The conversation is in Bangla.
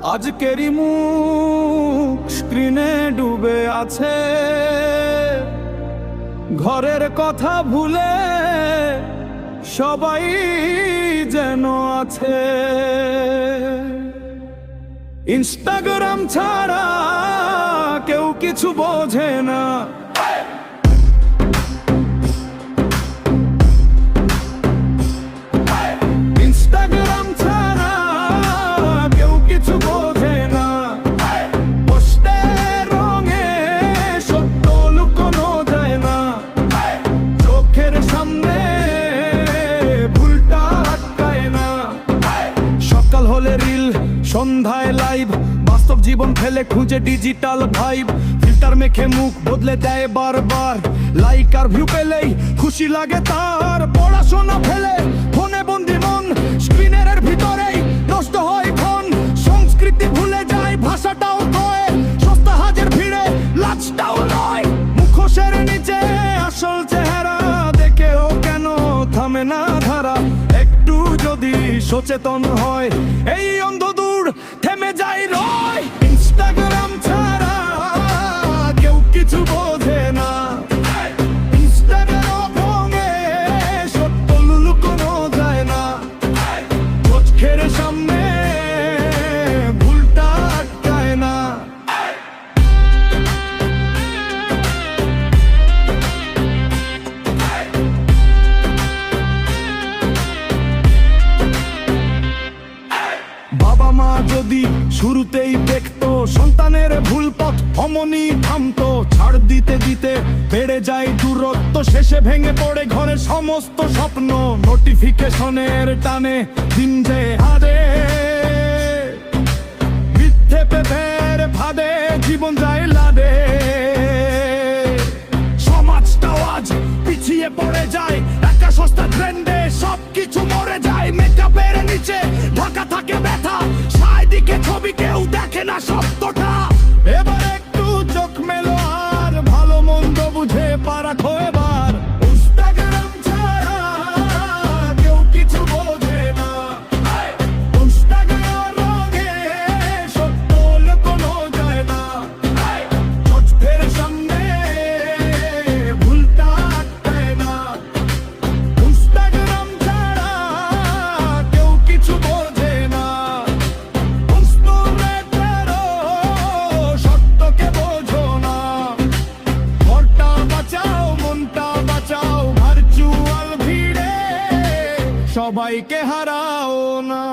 আজকেরই মুখ স্ক্রিনে ডুবে আছে, ঘরের কথা ভুলে সবাই যেন আছে। ইনস্টাগ্রাম ছাড়া কেউ কিছু বোঝে না, ইনস্টাগ্রাম ছাড়া কেউ কিছু বোঝে না। পোস্টের রঙে সত্য লুকোনো যায় না, চোখের সামনে ভুলটা আটকায় না। সকাল হলে রিল, সন্ধ্যায় লাইভ, বাস্তব জীবন ফেলে খুঁজে ডিজিটাল ভাইব। ফিল্টার মেখে মুখ বদলে দেয় বারবার, লাইক আর ভিউ পেলেই খুশি লাগে তার। পড়াশোনা ফেলে ফোনে বন্দি মন, স্ক্রিনের ভিতরেই নষ্ট হয় ফোন। সংস্কৃতি ভুলে যায়, ভাষাটাও কয়, সস্তা হাজের ভিড়ে লাজটাও নয়। মুখোশের নিচে আসল চেহারা দেখেও কেন থামে না ধারা। একটু যদি সচেতন হয় এই অন্ধ দূর থেমে যায় রয়। ইনস্টাগ্রাম ছাড়া কেউ কিছু বোঝে না, ইনস্টাগ্রাম রঙে সত্য লুকোনো যায় না। চোখের সামনে ভুলটা আটকায় না। বাবা মা যদি শুরুতেই দেখতো সন্তানের ভুল পথ, অমনি থামতো। ছাড় দিতে দিতে বেড়ে যায় দূরত্ব, শেষে ভেঙে পড়ে ঘরের সমস্ত স্বপ্ন। নোটিফিকেশনের টানে দিন যে হারে, মিথ্যে প্রেমের ফাঁদে জীবন যায় লাদে। সমাজটাও আজ পিছিয়ে পড়ে যায়, একটা সস্তা ট্রেন্ডে সবকিছু মরে যায়। মেকআপের নিচে ঢাকা থাকে ব্যথা, সাইদিকে ছবি কেউ দেখে না সত্যটা। এবার একটু চোখ মেলো আর ভালো মন্দ বুঝে পারাখো এবার। ইনস্টাগ্রাম ছাড়া কেউ কিছু বোঝে না, ইনস্টাগ্রাম রঙে সত্য লুকোনো যায় না। চোখের সামনে ভুলটা আটকায় না। ইনস্টাগ্রাম ছাড়া কেউ কিছু বোঝে না, সত্যকে বোঝো না। ঘরটা বাঁচাও, মনটা বাঁচাও, ভার্চুয়াল ভিড়ে সবাইকে হারাও না।